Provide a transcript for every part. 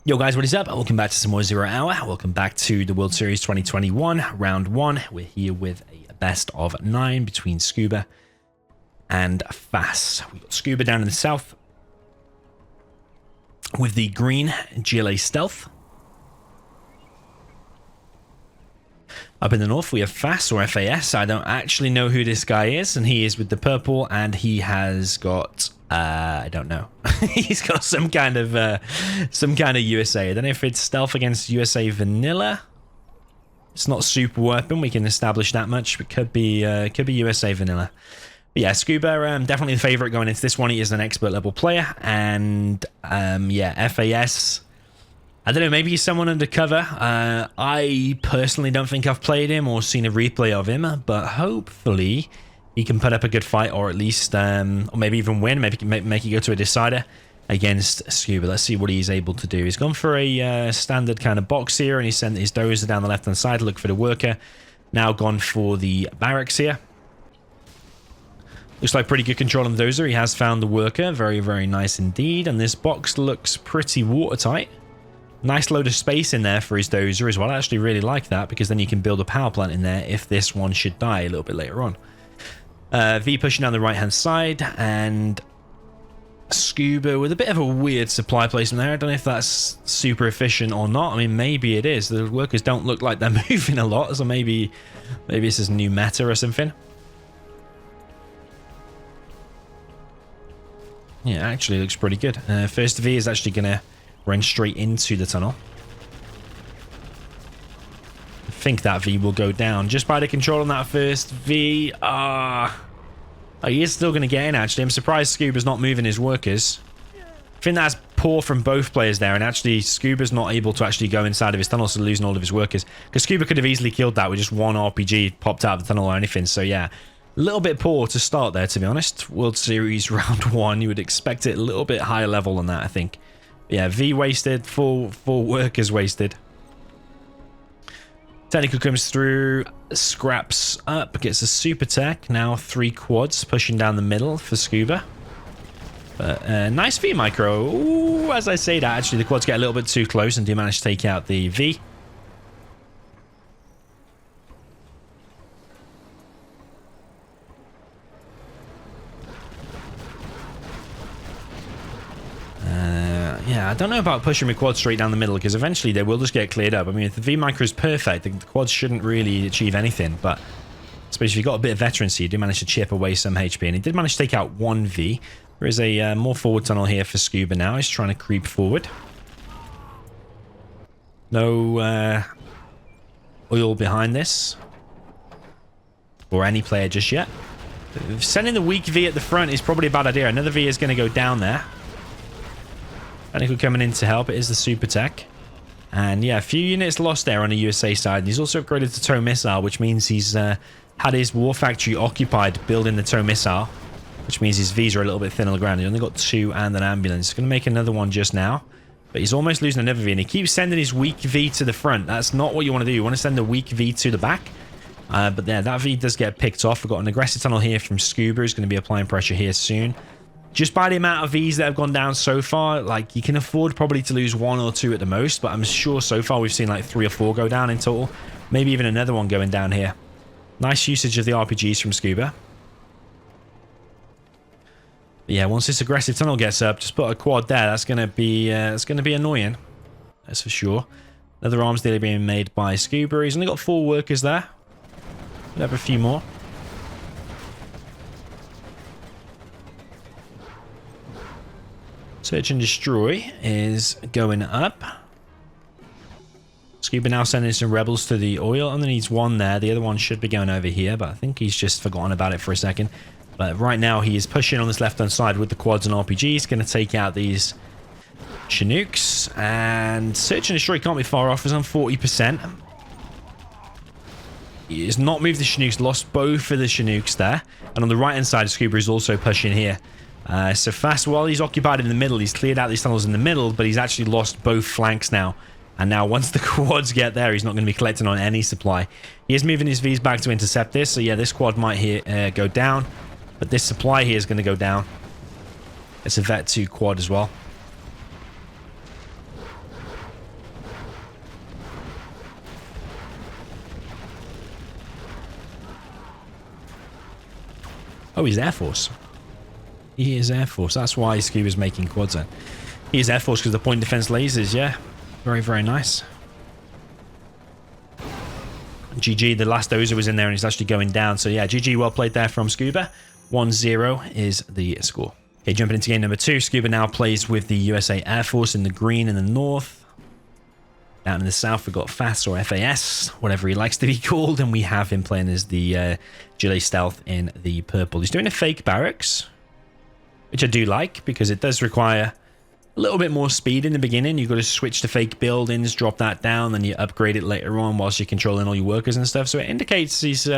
Yo guys, what is up? Welcome back to some more Zero Hour. Welcome back to the World Series 2021, round one. We're here with a best of 9 between Scuba and FAS. We've got Scuba down in the south with the green GLA Stealth. Up in the north, we have FAS or FAS. I don't actually know who this guy is, and he is with the purple, and he has got, I don't know. He's got some kind of USA. I don't know if it's stealth against USA Vanilla. It's not super weapon. We can establish that much. It could be USA Vanilla. But yeah, Scuba, definitely the favorite going into this one. He is an expert level player, and yeah, FAS. I don't know, maybe he's someone undercover. I personally don't think I've played him or seen a replay of him, but hopefully he can put up a good fight, or at least, or maybe even win, maybe make it go to a decider against Scuba. Let's see what he's able to do. He's gone for a standard kind of box here, and he sent his dozer down the left-hand side to look for the worker. Now gone for the barracks here. Looks like pretty good control on the dozer. He has found the worker. Very, very nice indeed. And this box looks pretty watertight. Nice load of space in there for his dozer as well. I actually really like that, because then you can build a power plant in there if this one should die a little bit later on. V pushing down the right hand side, and Scuba with a bit of a weird supply placement there. I don't know if that's super efficient or not. I mean, maybe it is. The workers don't look like they're moving a lot, so maybe this is new meta or something. Yeah, actually looks pretty good. First V is actually gonna run straight into the tunnel. I think that V will go down just by the control on that first V. Oh, he is still going to get in, actually. I'm surprised Scuba's not moving his workers. I think that's poor from both players there, and actually Scuba's not able to actually go inside of his tunnel, so losing all of his workers. Because Scuba could have easily killed that with just one RPG popped out of the tunnel or anything, so yeah. A little bit poor to start there, to be honest. World Series round 1, you would expect it a little bit higher level than that, I think. Yeah, V wasted, full workers wasted. Technical comes through, scraps up, gets a super tech. Now 3 quads pushing down the middle for Scuba. But nice V micro. Ooh, as I say that, actually the quads get a little bit too close and do manage to take out the V. Yeah, I don't know about pushing the quads straight down the middle, because eventually they will just get cleared up. I mean, if the V micro is perfect, the quads shouldn't really achieve anything, but especially if you've got a bit of veterancy, you do manage to chip away some HP, and he did manage to take out 1 V. There is a more forward tunnel here for Scuba now. He's trying to creep forward. No oil behind this, or any player just yet. Sending the weak V at the front is probably a bad idea. Another V is going to go down there. Technical coming in to help. It is the super tech. And yeah, a few units lost there on the USA side. And he's also upgraded to tow missile, which means he's had his war factory occupied building the tow missile, which means his Vs are a little bit thin on the ground. He's only got 2 and an ambulance. He's going to make another one just now, but he's almost losing another V, and he keeps sending his weak V to the front. That's not what you want to do. You want to send the weak V to the back. But yeah, that V does get picked off. We've got an aggressive tunnel here from Scuba, who's going to be applying pressure here soon. Just by the amount of Vs that have gone down so far, like, you can afford probably to lose 1 or 2 at the most, but I'm sure so far we've seen like 3 or 4 go down in total. Maybe even another one going down here. Nice usage of the RPGs from Scuba. But yeah, once this aggressive tunnel gets up, just put a quad there. That's gonna be annoying. That's for sure. Another arms dealer being made by Scuba. He's only got 4 workers there. We'll have a few more. Search and destroy is going up. Scuba now sending some rebels to the oil. Only needs 1 there. The other one should be going over here, but I think he's just forgotten about it for a second. But right now he is pushing on this left-hand side with the quads and RPGs. Going to take out these Chinooks. And search and destroy can't be far off. It's on 40%. He has not moved the Chinooks. Lost both of the Chinooks there. And on the right-hand side, Scuba is also pushing here. So FAS, while he's occupied in the middle, he's cleared out these tunnels in the middle, but he's actually lost both flanks now. And now once the quads get there, he's not going to be collecting on any supply. He is moving his Vs back to intercept this, so yeah, this quad might here go down. But this supply here is going to go down. It's a Vet 2 quad as well. Oh, he's Air Force. He is Air Force. That's why Scuba's making quads then. He is Air Force because the point defense lasers, yeah. Very, very nice. GG, the last dozer was in there and he's actually going down. So yeah, GG, well played there from Scuba. 1-0 is the score. Okay, jumping into game number 2. Scuba now plays with the USA Air Force in the green in the north. Down in the south, we've got FAS or FAS, whatever he likes to be called. And we have him playing as the Gillet Stealth in the purple. He's doing a fake barracks, which I do like because it does require a little bit more speed in the beginning. You've got to switch to fake buildings, drop that down, then you upgrade it later on whilst you're controlling all your workers and stuff. So it indicates he's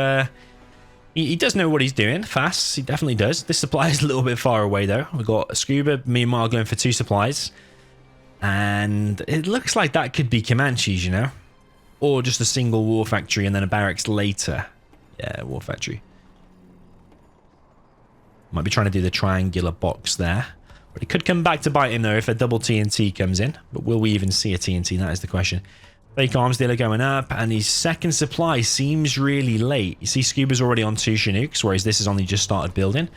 he does know what he's doing. Fast, he definitely does. This supply is a little bit far away though. We've got Scuba meanwhile going for 2 supplies, and it looks like that could be Comanches, you know, or just a single war factory and then a barracks later. Yeah, war factory. Might be trying to do the triangular box there. But it could come back to bite him though if a double TNT comes in. But will we even see a TNT? That is the question. Fake arms dealer going up, and his second supply seems really late. You see Scuba's already on 2 Chinooks, whereas this is only just started building.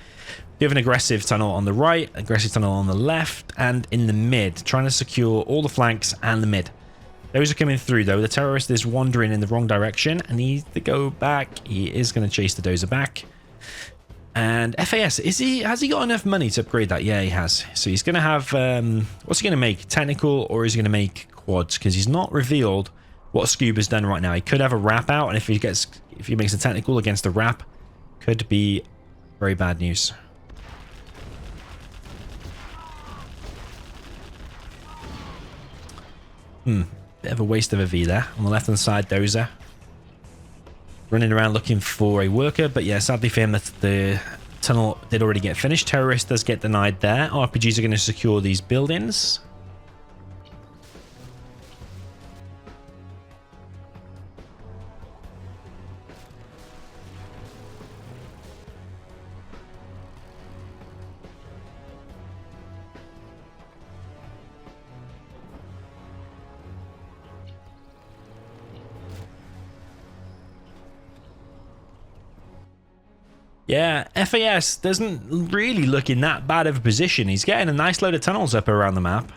We have an aggressive tunnel on the right, aggressive tunnel on the left, and in the mid, trying to secure all the flanks and the mid. Those are coming through though. The terrorist is wandering in the wrong direction and needs to go back. He is going to chase the dozer back. And FAS, has he got enough money to upgrade that? Yeah, he has. So he's going to have, what's he going to make? Technical, or is he going to make quads? Because he's not revealed what Scuba's done right now. He could have a wrap out, and if he makes a technical against a wrap, could be very bad news. Bit of a waste of a V there. On the left-hand side, dozer. Running around looking for a worker, but yeah, sadly for him, the tunnel did already get finished. Terrorist does get denied there. RPGs are going to secure these buildings. Yeah, FAS doesn't really look in that bad of a position. He's getting a nice load of tunnels up around the map.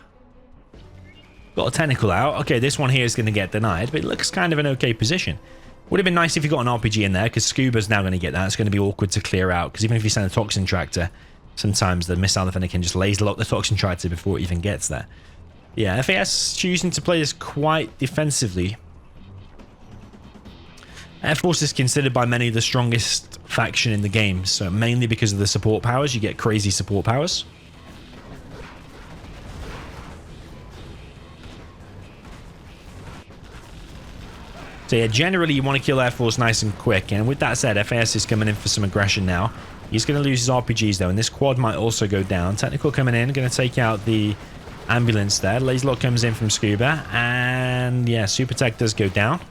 Got a technical out. Okay, this one here is going to get denied, but it looks kind of an okay position. Would have been nice if you got an RPG in there, because Scuba's now going to get that. It's going to be awkward to clear out, because even if you send a toxin tractor, sometimes the missile defender can just laser lock the toxin tractor before it even gets there. Yeah, FAS choosing to play this quite defensively. Air Force is considered by many the strongest faction in the game, so mainly because of the support powers. You get crazy support powers. So yeah, generally you want to kill Air Force nice and quick, and with that said, FAS is coming in for some aggression now. He's going to lose his RPGs though, and this quad might also go down. Technical coming in, going to take out the ambulance there. Laser lock comes in from Scuba, and yeah, Super Tech does go down.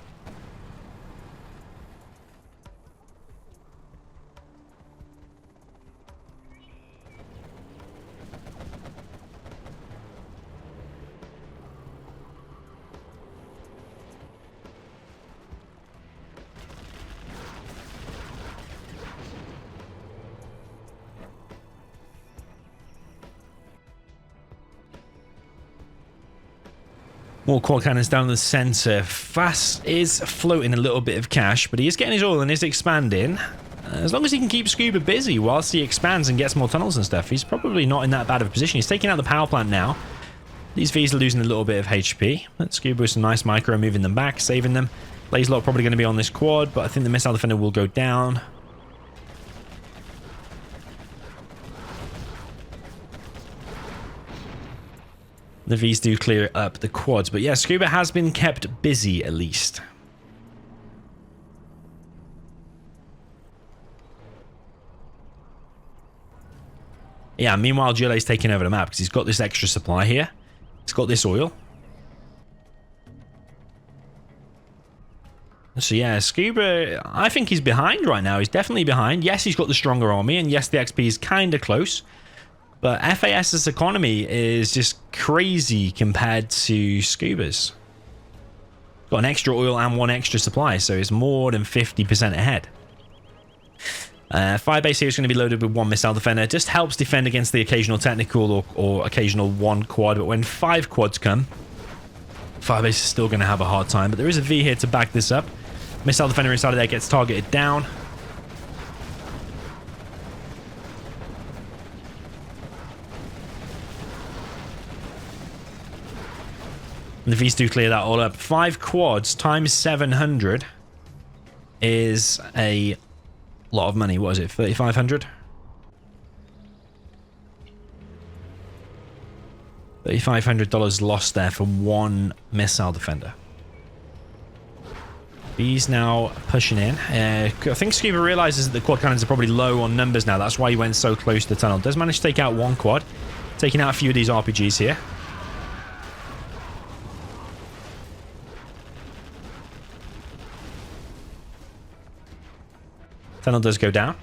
More quad cannons down the center. FAS is floating a little bit of cash, but he is getting his oil and is expanding. As long as he can keep Scuba busy whilst he expands and gets more tunnels and stuff, he's probably not in that bad of a position. He's taking out the power plant now. These Vs are losing a little bit of HP. But Scuba with some nice micro, moving them back, saving them. Laser lock probably going to be on this quad, but I think the missile defender will go down. The Vs do clear up the quads. But yeah, Scuba has been kept busy at least. Yeah, meanwhile, Gillet's taking over the map because he's got this extra supply here. He's got this oil. So yeah, Scuba, I think he's behind right now. He's definitely behind. Yes, he's got the stronger army, and yes, the XP is kind of close. But FAS's economy is just crazy compared to Scuba's. Got an extra oil and one extra supply, so it's more than 50% ahead. Firebase here is going to be loaded with 1 missile defender. It just helps defend against the occasional technical or occasional 1 quad. But when 5 quads come, Firebase is still going to have a hard time. But there is a V here to back this up. Missile defender inside of there gets targeted down. The Vs do clear that all up. 5 quads times 700 is a lot of money. What is it? 3,500? $3,500 lost there for 1 missile defender. He's now pushing in. I think Scuba realizes that the quad cannons are probably low on numbers now. That's why he went so close to the tunnel. Does manage to take out 1 quad. Taking out a few of these RPGs here. Tunnel does go down.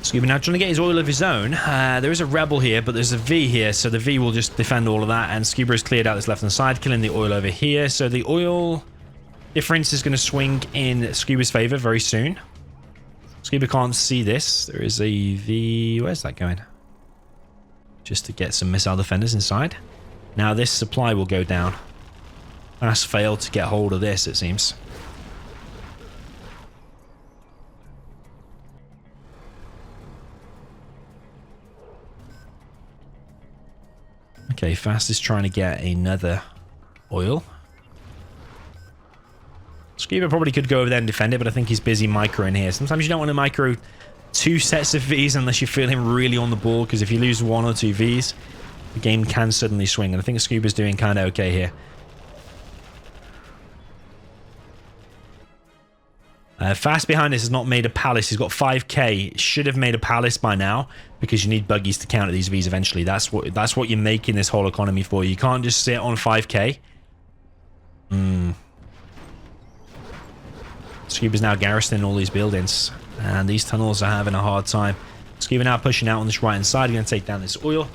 Scuba now trying to get his oil of his own. There is a rebel here, but there's a V here, so the V will just defend all of that, and Scuba has cleared out this left-hand side, killing the oil over here. So the oil difference is going to swing in Scuba's favor very soon. Scuba can't see this. There is a V... Where's that going? Just to get some missile defenders inside. Now this supply will go down. FAS failed to get hold of this, it seems. Okay, FAS is trying to get another oil. Scuba probably could go over there and defend it, but I think he's busy microing here. Sometimes you don't want to micro 2 sets of Vs unless you're feeling really on the ball, because if you lose 1 or 2 Vs, the game can suddenly swing. And I think Scuba's doing kind of okay here. FAS behind this has not made a palace. He's got 5k. Should have made a palace by now, because you need buggies to counter these Vs eventually. That's what you're making this whole economy for. You can't just sit on 5k. Scuba's now garrisoning all these buildings, and these tunnels are having a hard time. Scuba now pushing out on this right hand side. Going to take down this oil.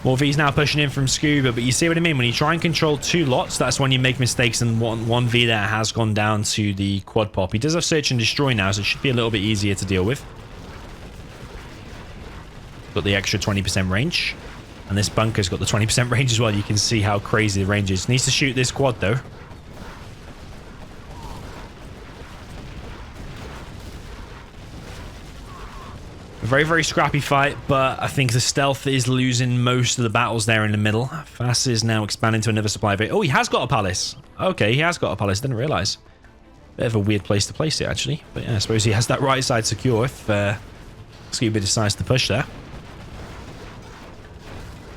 More V's now pushing in from Scuba, but you see what I mean? When you try and control 2 lots, that's when you make mistakes, and one V there has gone down to the quad pop. He does have Search and Destroy now, so it should be a little bit easier to deal with. Got the extra 20% range, and this bunker's got the 20% range as well. You can see how crazy the range is. Needs to shoot this quad, though. Very, very scrappy fight, but I think the stealth is losing most of the battles there in the middle. FAS is now expanding to another supply base. Oh, he has got a palace. Okay, he has got a palace. Didn't realize. Bit of a weird place to place it, actually. But yeah, I suppose he has that right side secure if Scuba decides to push there.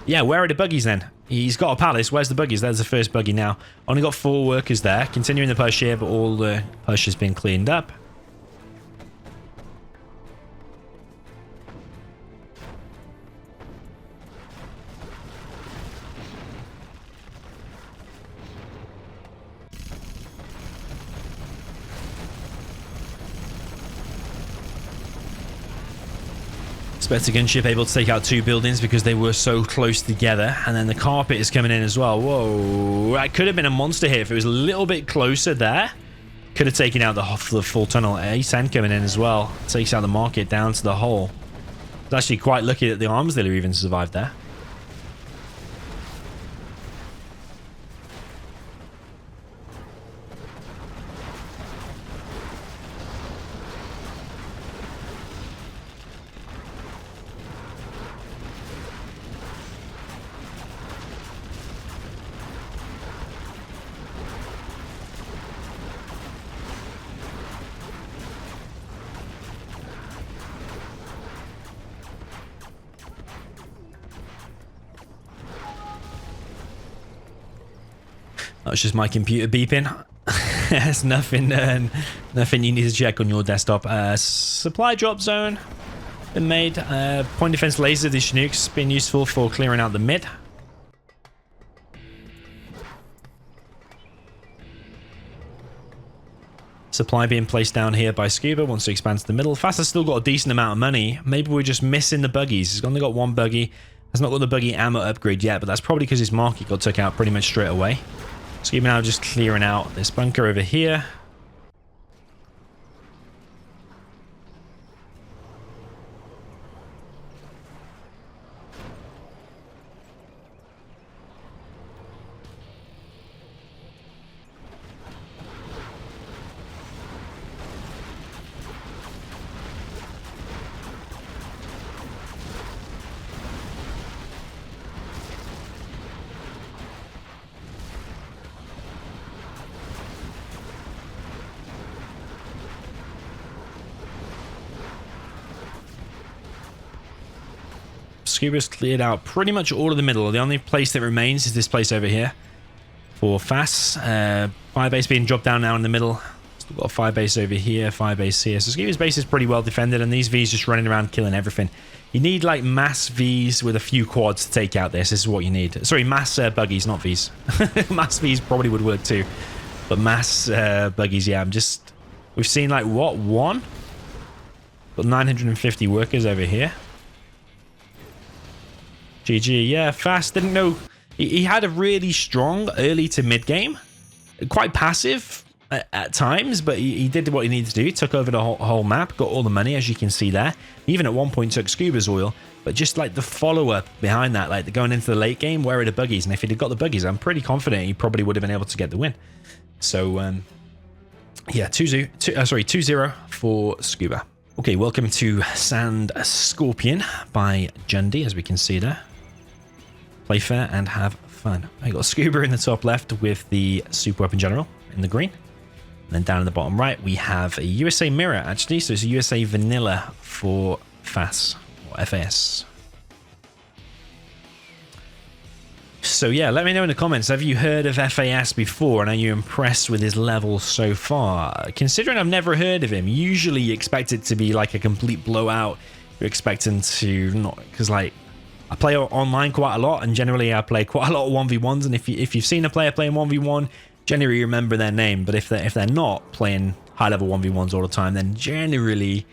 Yeah, where are the buggies then? He's got a palace. Where's the buggies? There's the first buggy now. Only got 4 workers there. Continuing the push here, but all the push has been cleaned up. Better gunship able to take out 2 buildings because they were so close together, and then the carpet is coming in as well. Whoa, that could have been a monster here if it was a little bit closer there. Could have taken out the full tunnel. A10 coming in as well, takes out the market down to the hole. It's actually quite lucky that the arms dealer even survived there. That's just my computer beeping. There's nothing you need to check on your desktop. Supply drop zone been made. Point defense laser, the Chinooks, been useful for clearing out the mid. Supply being placed down here by Scuba, wants to expand to the middle. FAS has still got a decent amount of money. Maybe we're just missing the buggies. He's only got one buggy. Has not got the buggy ammo upgrade yet, but that's probably because his market got took out pretty much straight away. Scuba now just clearing out this bunker over here. Scuba's cleared out pretty much all of the middle. The only place that remains is this place over here for FAS. Fire base being dropped down now in the middle. Still got a fire base over here, fire base here. So Scuba's base is pretty well defended, and these Vs just running around killing everything. You need like mass Vs with a few quads to take out this. This is what you need. Sorry, mass buggies, not Vs. Mass Vs probably would work too, but mass buggies, yeah. We've seen like what, one? Got 950 workers over here. GG, yeah, FAS didn't know. He had a really strong early to mid game. Quite passive at times, but he did what he needed to do. He took over the whole map, got all the money, as you can see there. Even at one point took Scuba's oil, but just like the follow-up behind that, like going into the late game, where are the buggies? And if he'd have got the buggies, I'm pretty confident he probably would have been able to get the win. So, yeah, 2-0 for Scuba. Okay, welcome to Sand Scorpion by Jundy, as we can see there. Play fair and have fun. I got Scuba in the top left with the Super Weapon General in the green. And then down in the bottom right, we have a USA Mirror, actually. So it's a USA Vanilla for FAS, or FAS. So yeah, let me know in the comments, have you heard of FAS before, and are you impressed with his level so far? Considering I've never heard of him, usually you expect it to be like a complete blowout. You're expecting to not, because like, I play online quite a lot, and generally I play quite a lot of 1v1s, and if you've seen a player playing 1v1, generally you remember their name, but if they're not playing high-level 1v1s all the time, then generally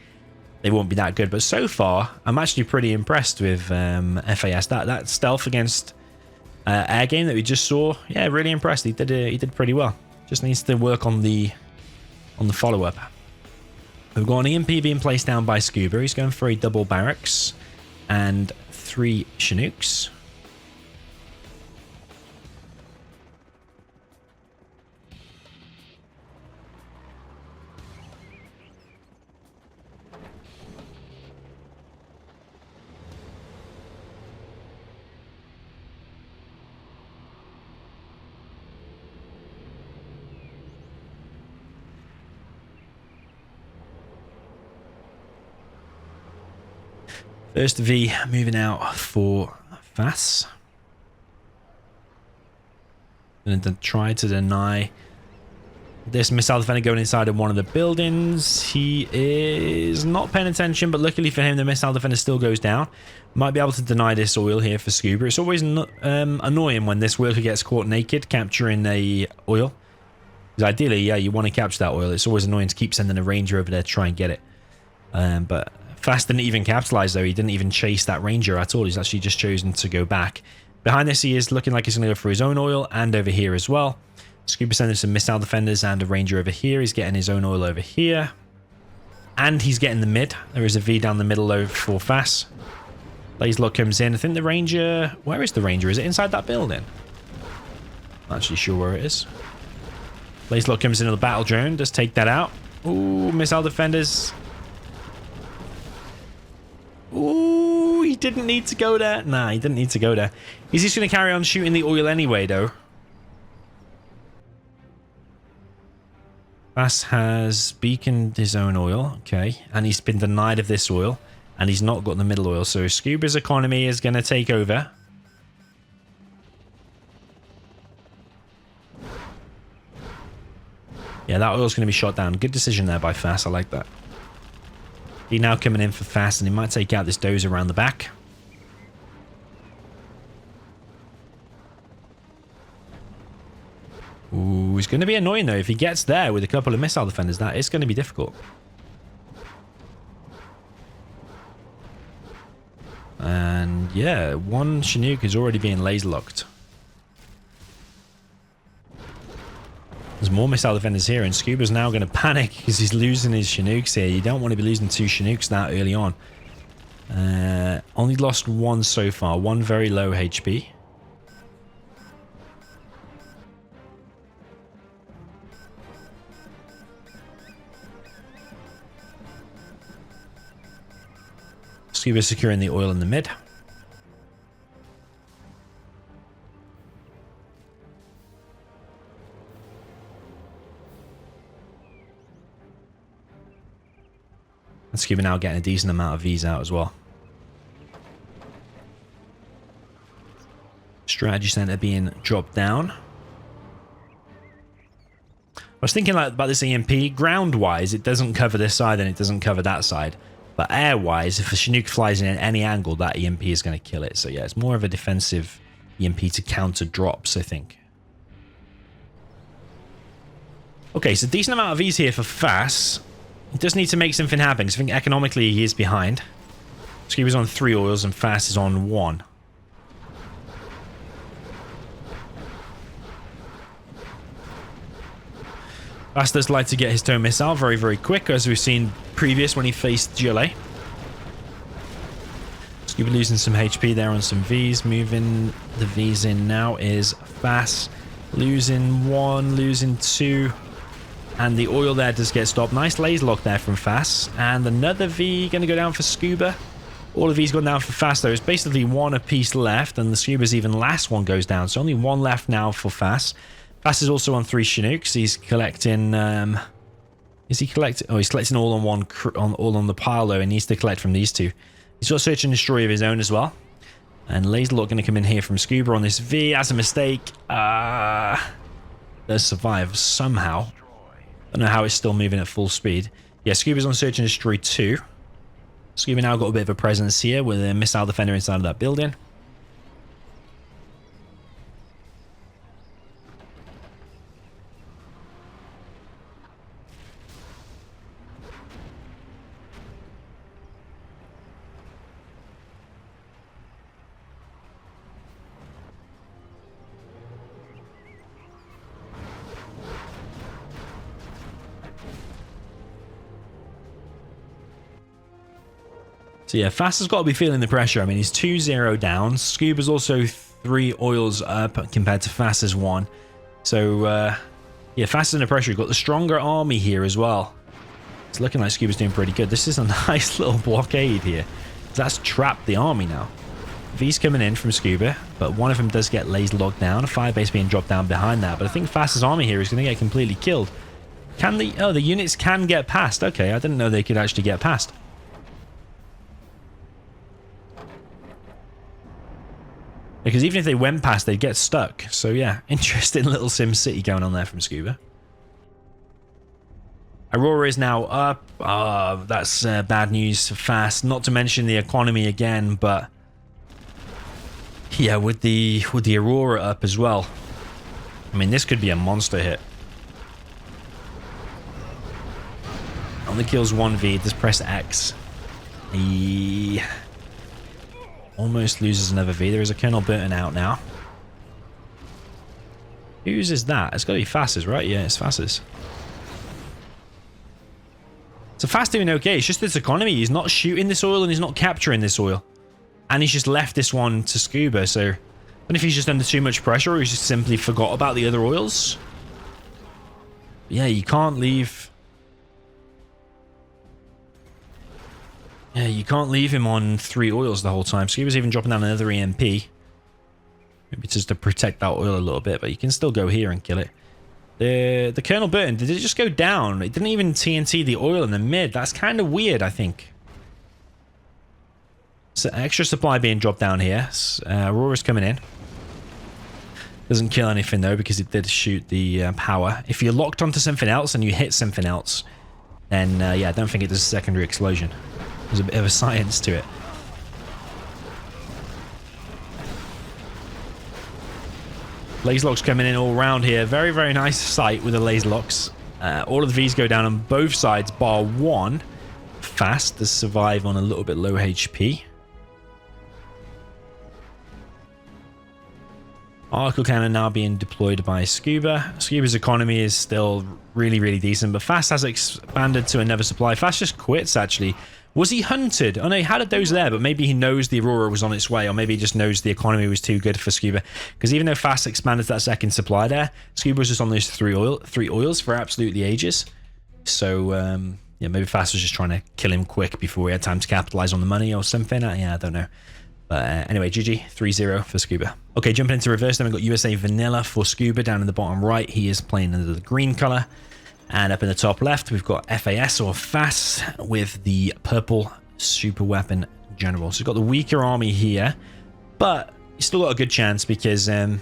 they won't be that good. But so far, I'm actually pretty impressed with FAS. That stealth against air game that we just saw, yeah, really impressed. He did pretty well. Just needs to work on the follow-up. We've got an EMP being placed down by Scuba. He's going for a double barracks and 3 Chinooks. First V moving out for FAS. Going to try to deny this missile defender going inside of one of the buildings. He is not paying attention, but luckily for him, the missile defender still goes down. Might be able to deny this oil here for Scuba. It's always annoying when this worker gets caught naked capturing a oil. Because ideally, yeah, you want to capture that oil. It's always annoying to keep sending a ranger over there to try and get it. But FAS didn't even capitalize, though. He didn't even chase that ranger at all. He's actually just chosen to go back. Behind this, he is looking like he's going to go for his own oil, and over here as well. Scuba sending some missile defenders and a ranger over here. He's getting his own oil over here. And he's getting the mid. There is a V down the middle though for FAS. Blaze Lock comes in. I think the ranger... Where is the ranger? Is it inside that building? Not actually sure where it is. Blaze Lock comes into the battle drone. Just take that out. Ooh, missile defenders. Ooh, he didn't need to go there. Nah, he didn't need to go there. He's just going to carry on shooting the oil anyway, though. FAS has beaconed his own oil. Okay. And he's been denied of this oil. And he's not got the middle oil. So Scuba's economy is going to take over. Yeah, that oil's going to be shot down. Good decision there by FAS. I like that. He now coming in for FAS, and he might take out this dozer around the back. Ooh, it's going to be annoying, though. If he gets there with a couple of missile defenders, that is going to be difficult. And, yeah, one Chinook is already being laser locked. There's more missile defenders here, and Scuba's now going to panic because he's losing his Chinooks here. You don't want to be losing 2 Chinooks that early on. Only lost 1 so far. 1 very low HP. Scuba securing the oil in the mid. And Scuba now getting a decent amount of Vs out as well. Strategy center being dropped down. I was thinking about this EMP. Ground-wise, it doesn't cover this side and it doesn't cover that side. But air-wise, if a Chinook flies in at any angle, that EMP is going to kill it. So yeah, it's more of a defensive EMP to counter drops, I think. Okay, so decent amount of Vs here for FAS. He does need to make something happen, because I think economically he is behind. Scuba's on 3 oils and FAS is on 1. FAS does like to get his tow missile very, very quick, as we've seen previous when he faced GLA. Scuba losing some HP there on some Vs. Moving the Vs in now is FAS. Losing 1, losing 2. And the oil there does get stopped. Nice laser lock there from FAS. And another V going to go down for Scuba. All of these gone down for FAS, though. It's basically 1 apiece left, and the Scuba's even last one goes down. So only 1 left now for FAS. FAS is also on 3 Chinooks. He's collecting... is he collecting... Oh, he's collecting all on one... all on the pile, though. He needs to collect from these 2. He's got search and destroy of his own as well. And laser lock going to come in here from Scuba on this V. Has a mistake. Does survive somehow. I don't know how it's still moving at full speed. Yeah, Scuba's on search and destroy 2. Scuba now got a bit of a presence here with a missile defender inside of that building. So yeah, FAS has got to be feeling the pressure. I mean, he's 2-0 down. Scuba's also 3 oils up compared to FAS's 1. So, yeah, FAS is under pressure. You've got the stronger army here as well. It's looking like Scuba's doing pretty good. This is a nice little blockade here. That's trapped the army now. V's coming in from Scuba, but one of them does get laser locked down. A firebase being dropped down behind that. But I think FAS's army here is going to get completely killed. Can the... Oh, the units can get past. Okay, I didn't know they could actually get past. Because even if they went past, they'd get stuck. So yeah, interesting little Sim City going on there from Scuba. Aurora is now up. That's bad news for FAS. Not to mention the economy again, but yeah, with the Aurora up as well. I mean, this could be a monster hit. Only kills 1V. Just press X. He almost loses another V. There is a Colonel Burton out now. Whose is that? It's got to be FAS's, right? Yeah, it's FAS's. So FAS doing okay. It's just this economy. He's not shooting this oil and he's not capturing this oil. And he's just left this one to Scuba. So I don't know if he's just under too much pressure or he's just simply forgot about the other oils. But yeah, you can't leave... Yeah, you can't leave him on 3 oils the whole time. Scuba's even dropping down another EMP. Maybe just to protect that oil a little bit, but you can still go here and kill it. The Colonel Burton, did it just go down? It didn't even TNT the oil in the mid. That's kind of weird, I think. So extra supply being dropped down here. Aurora's coming in. Doesn't kill anything though, because it did shoot the power. If you're locked onto something else and you hit something else, then yeah, I don't think it does a secondary explosion. There's a bit of a science to it. Laser locks coming in all around here. Very, very nice sight with the laser locks. All of the Vs go down on both sides, bar one. FAS to survive on a little bit low HP. Article cannon now being deployed by Scuba. Scuba's economy is still really, really decent, but FAS has expanded to another supply. FAS just quits, actually. Was he hunted? Oh no, he had a dose there, but maybe he knows the Aurora was on its way, or maybe he just knows the economy was too good for Scuba. Because even though FAS expanded to that second supply there, Scuba was just on those three oils for absolutely ages. So, yeah, maybe FAS was just trying to kill him quick before he had time to capitalize on the money or something. Yeah, I don't know. But anyway, GG, 3-0 for Scuba. Okay, jumping into reverse, then we've got USA Vanilla for Scuba down in the bottom right. He is playing under the green color. And up in the top left, we've got FAS or FAS with the purple super weapon general. So we've got the weaker army here, but you still got a good chance because in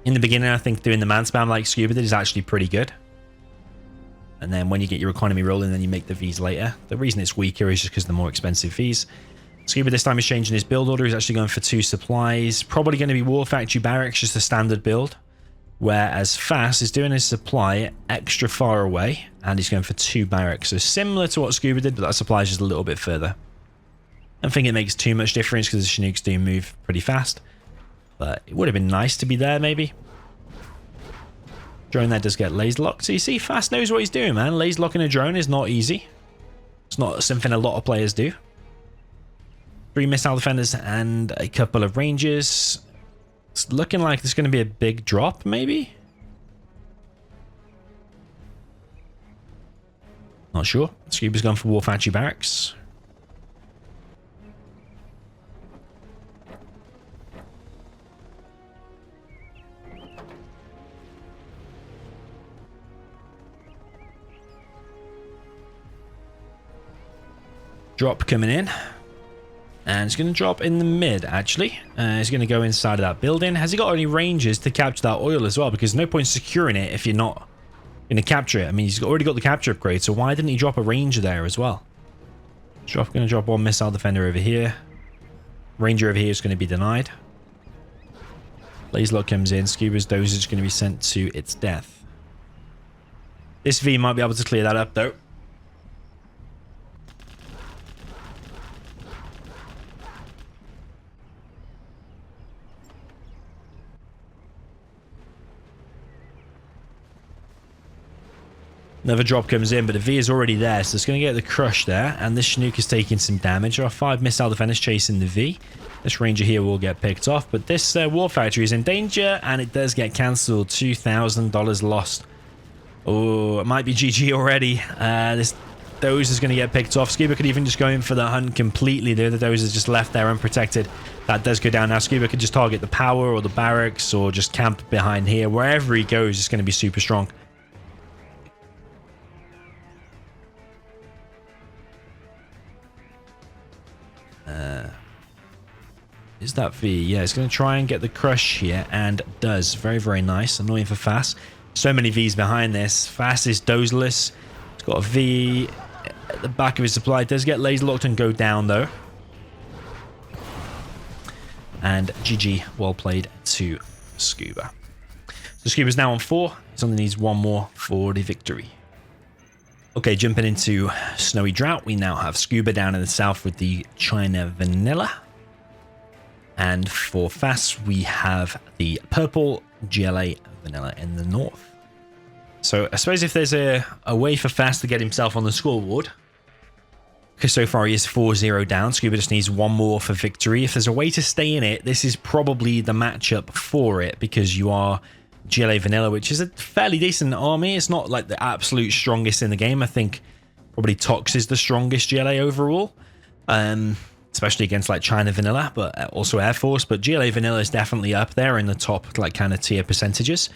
the beginning, I think doing the man spam like Scuba did is actually pretty good. And then when you get your economy rolling, then you make the Vs later. The reason it's weaker is just because the more expensive Vs. Scuba this time is changing his build order. He's actually going for 2 supplies. Probably going to be War Factory Barracks, just a standard build. Whereas FAS is doing his supply extra far away, and he's going for 2 barracks. So similar to what Scuba did, but that supply is just a little bit further. I don't think it makes too much difference because the Chinooks do move pretty fast. But it would have been nice to be there, maybe. Drone there does get laser locked. So you see, FAS knows what he's doing, man. Laser locking a drone is not easy. It's not something a lot of players do. 3 missile defenders and a couple of rangers. It's looking like there's going to be a big drop, maybe? Not sure. Scuba's gone for War Factory Barracks. Drop coming in. And it's going to drop in the mid, actually. It's going to go inside of that building. Has he got any ranges to capture that oil as well? Because no point securing it if you're not going to capture it. I mean, he's already got the capture upgrade, so why didn't he drop a ranger there as well? Going to drop 1 missile defender over here. Ranger over here is going to be denied. Laser lock comes in. Scuba's dosage is going to be sent to its death. This V might be able to clear that up, though. Another drop comes in, but the V is already there, so it's going to get the crush there. And this Chinook is taking some damage. There are 5 missile defenders chasing the V. This Ranger here will get picked off, but this War Factory is in danger, and it does get cancelled. $2,000 lost. Oh, it might be GG already. This Doze is going to get picked off. Scuba could even just go in for the hunt completely. The other Doze is just left there unprotected. That does go down now. Scuba could just target the power or the barracks or just camp behind here. Wherever he goes, it's going to be super strong. Is that V? Yeah, it's going to try and get the crush here, and does. Very, very nice. Annoying for FAS. So many Vs behind this. FAS is dozeless. It's got a V at the back of his supply. It does get laser locked and go down, though. And GG, well played to Scuba. So Scuba's now on 4. He only needs 1 more for the victory. Okay, jumping into Snowy Drought, we now have Scuba down in the south with the China Vanilla. And for FAS, we have the purple GLA Vanilla in the north. So I suppose if there's a way for FAS to get himself on the scoreboard, because so far he is 4-0 down, Scuba just needs 1 more for victory. If there's a way to stay in it, this is probably the matchup for it, because you are GLA Vanilla, which is a fairly decent army. It's not like the absolute strongest in the game. I think probably Tox is the strongest GLA overall, especially against like China Vanilla, but also Air Force. But GLA Vanilla is definitely up there in the top like kind of tier percentages.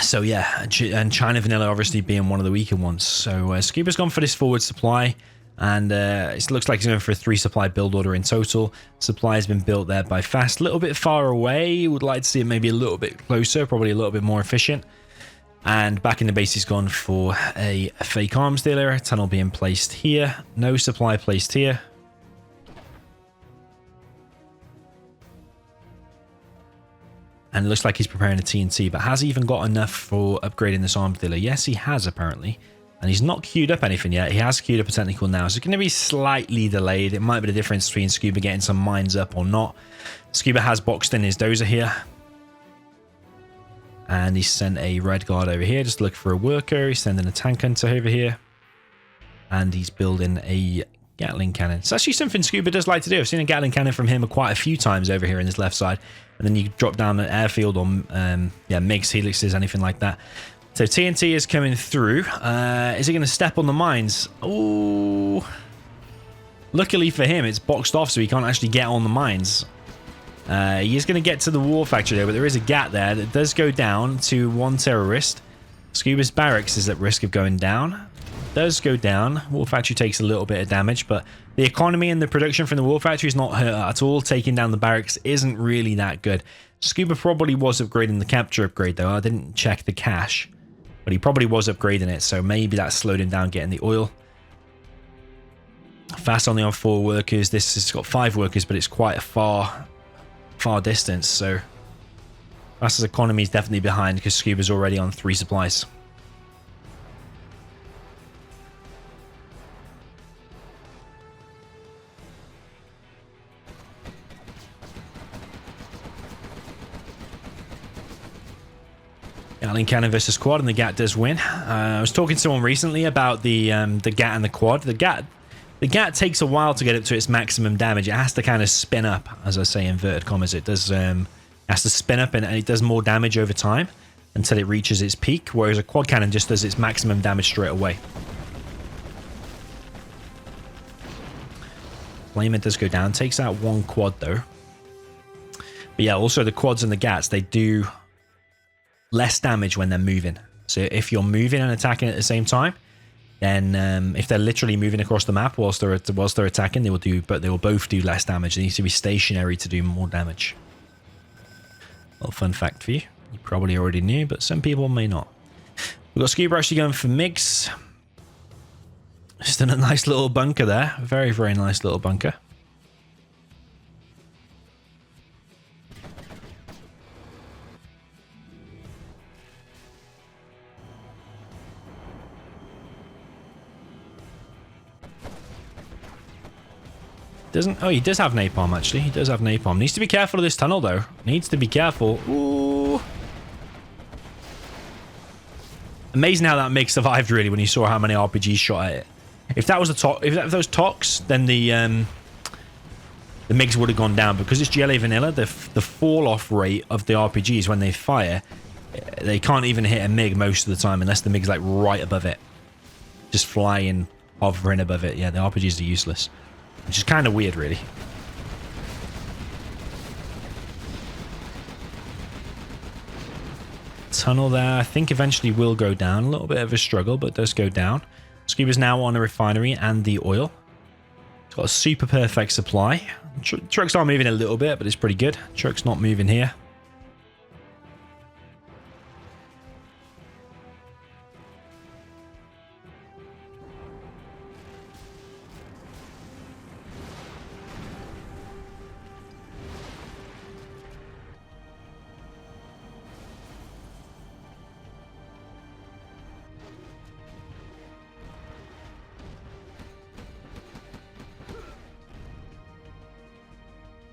So yeah, and China Vanilla obviously being one of the weaker ones. So Scuba's gone for this forward supply. And it looks like he's going for a 3 supply build order in total. Supply has been built there by FAS. A little bit far away. Would like to see it maybe a little bit closer, probably a little bit more efficient. And back in the base, he's gone for a fake arms dealer. Tunnel being placed here. No supply placed here. And it looks like he's preparing a TNT, but has he even got enough for upgrading this arms dealer? Yes, he has, apparently. And he's not queued up anything yet. He has queued up a technical now, so it's going to be slightly delayed. It might be the difference between Scuba getting some mines up or not. Scuba has boxed in his dozer here. And he's sent a red guard over here just to look for a worker. He's sending a tank hunter over here. And he's building a Gatling cannon. It's actually something Scuba does like to do. I've seen a Gatling cannon from him quite a few times over here in his left side. And then you drop down an airfield or MiGs, helixes, anything like that. So TNT is coming through. Is he going to step on the mines? Oh, luckily for him, it's boxed off, so he can't actually get on the mines. He is going to get to the war factory there, but there is a gap there that does go down to 1 terrorist. Scuba's barracks is at risk of going down. Does go down. War factory takes a little bit of damage, but the economy and the production from the war factory is not hurt at all. Taking down the barracks isn't really that good. Scuba probably was upgrading the capture upgrade, though. I didn't check the cache. But he probably was upgrading it, so maybe that slowed him down getting the oil. FAS only on 4 workers. This has got 5 workers, but it's quite a far distance, so FAS's economy is definitely behind because Scuba's already on 3 supplies. Gatling cannon versus quad, and the GAT does win. I was talking to someone recently about the GAT and the quad. The GAT takes a while to get up to its maximum damage. It has to kind of spin up, as I say, inverted commas. It does has to spin up, and it does more damage over time until it reaches its peak, whereas a quad cannon just does its maximum damage straight away. Flamer does go down, takes out 1 quad though. But yeah, also the quads and the GATs, they do less damage when they're moving. So if you're moving and attacking at the same time, then if they're literally moving across the map whilst they're attacking, they will both do less damage. They need to be stationary to do more damage. A little fun fact for you. You probably already knew, but some people may not. We've got Scuba actually going for MiGs. Just in a nice little bunker there. Very, very nice little bunker. Doesn't... Oh, he does have napalm, actually. He does have napalm. Needs to be careful of this tunnel, though. Needs to be careful. Ooh. Amazing how that MiG survived, really, when you saw how many RPGs shot at it. If that was if those tox, then the MiGs would have gone down. Because it's GLA vanilla, the fall-off rate of the RPGs when they fire, they can't even hit a MiG most of the time unless the MiG's, like, right above it. Just flying, hovering above it. Yeah, the RPGs are useless. Which is kind of weird, really. Tunnel there, I think eventually will go down. A little bit of a struggle, but does go down. Scuba's now on a refinery and the oil. It's got a super perfect supply. Trucks are moving a little bit, but it's pretty good. Truck's not moving here.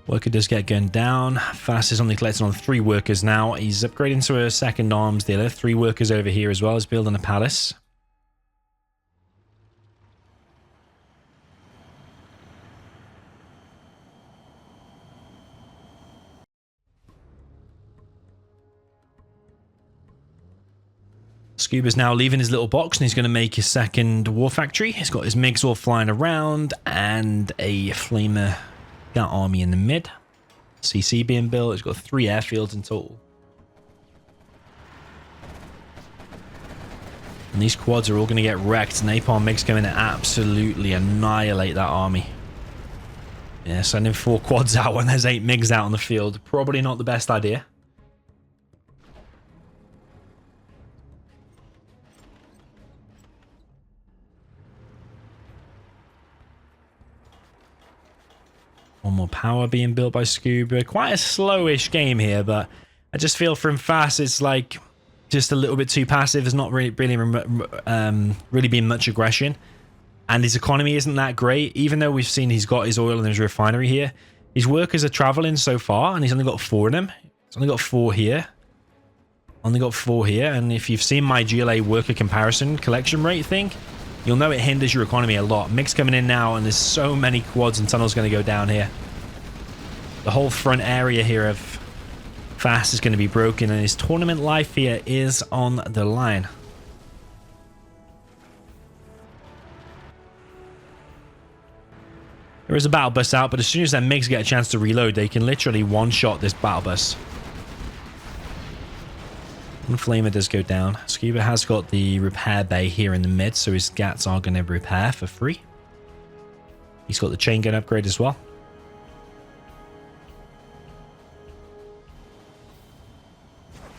Worker does get gunned down. FAS is only collecting on 3 workers now. He's upgrading to a second arms dealer. 3 workers over here as well. He's building a palace. Scuba's now leaving his little box and he's going to make his second war factory. He's got his MiGs all flying around and a flamer. Got army in the mid. CC being built. It's got 3 airfields in total. And these quads are all going to get wrecked. Napalm MiGs coming to absolutely annihilate that army. Yeah, sending 4 quads out when there's 8 MiGs out on the field. Probably not the best idea. One more power being built by Scuba. Quite a slowish game here, but I just feel from FAS it's like just a little bit too passive. There's not really been much aggression. And his economy isn't that great. Even though we've seen he's got his oil in his refinery here, his workers are traveling so far, and he's only got 4 in him. He's only got 4 here. Only got 4 here. And if you've seen my GLA worker comparison collection rate thing, you'll know it hinders your economy a lot. MiGs coming in now, and there's so many quads and tunnels going to go down here. The whole front area here of FAS is going to be broken, and his tournament life here is on the line. There is a battle bus out, but as soon as their MiGs get a chance to reload, they can literally one-shot this battle bus. One flamer does go down. Scuba has got the repair bay here in the mid, so his GATs are going to repair for free. He's got the chain gun upgrade as well.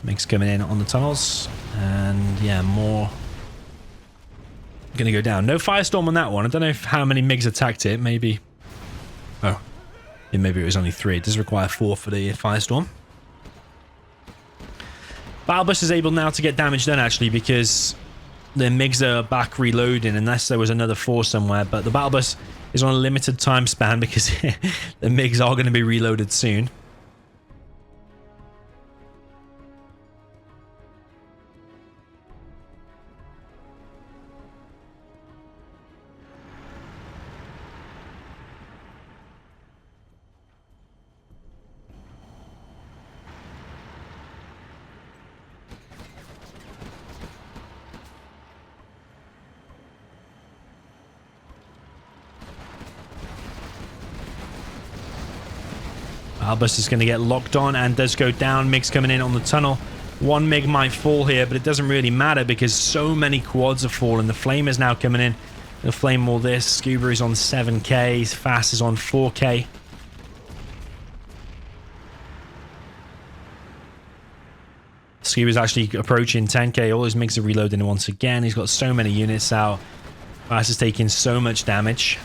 MiGs coming in on the tunnels, and yeah, more going to go down. No firestorm on that one. I don't know how many MiGs attacked it. Maybe, oh, yeah, maybe it was only 3. It does require 4 for the firestorm. Battlebus is able now to get damage done actually, because the MiGs are back reloading unless there was another 4 somewhere, but the Battlebus is on a limited time span because the MiGs are going to be reloaded soon. Battlebus is going to get locked on and does go down. MiGs coming in on the tunnel. 1 MiG might fall here, but it doesn't really matter because so many quads have fallen. The flame is now coming in. Gonna flame all this. Scuba is on 7k. FAS is on 4k. Scuba's actually approaching 10k. All his MiGs are reloading once again. He's got so many units out. FAS is taking so much damage.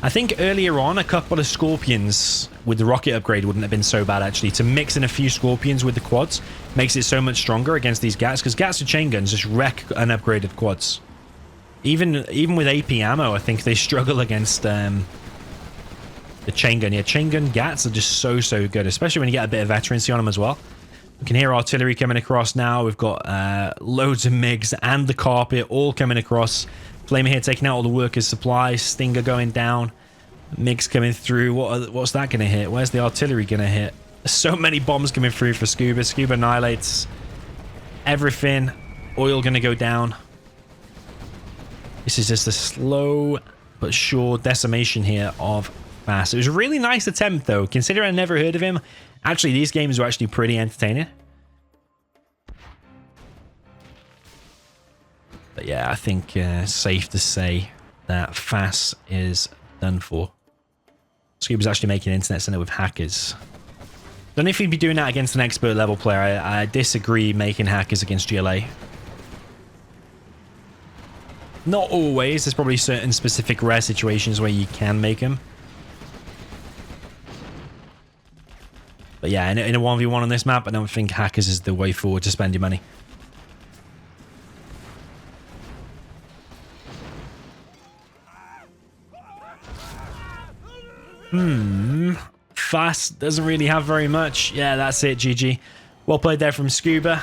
I think earlier on, a couple of Scorpions with the rocket upgrade wouldn't have been so bad, actually. To mix in a few Scorpions with the quads makes it so much stronger against these GATs, because GATs with chain guns just wreck unupgraded quads. Even with AP ammo, I think they struggle against the chain gun. Yeah, chain gun GATs are just so good, especially when you get a bit of veterancy on them as well. We can hear artillery coming across now. We've got loads of MiGs and the carpet all coming across. Flamer here taking out all the workers' supplies. Stinger going down. MiGs coming through. What's that going to hit? Where's the artillery going to hit? So many bombs coming through for Scuba. Scuba annihilates everything. Oil going to go down. This is just a slow but sure decimation here of FAS. It was a really nice attempt, though. Considering I never heard of him, actually, these games were actually pretty entertaining. But yeah, I think it's safe to say that FAS is done for. Scuba's actually making an internet center with hackers. Don't know if he'd be doing that against an expert level player. I disagree making hackers against GLA. Not always. There's probably certain specific rare situations where you can make them. But yeah, in a 1v1 on this map, I don't think hackers is the way forward to spend your money. FAS doesn't really have very much. Yeah, that's it. GG. Well played there from Scuba.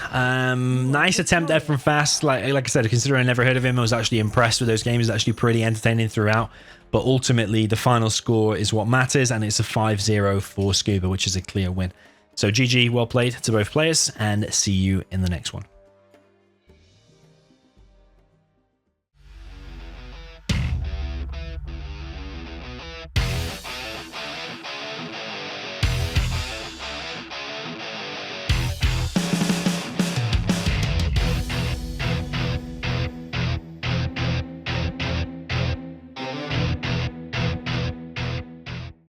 Nice attempt there from FAS. Like I said, considering I never heard of him, I was actually impressed with those games. Actually pretty entertaining throughout. But ultimately, the final score is what matters, and it's a 5-0 for Scuba, which is a clear win. So GG, well played to both players, and see you in the next one.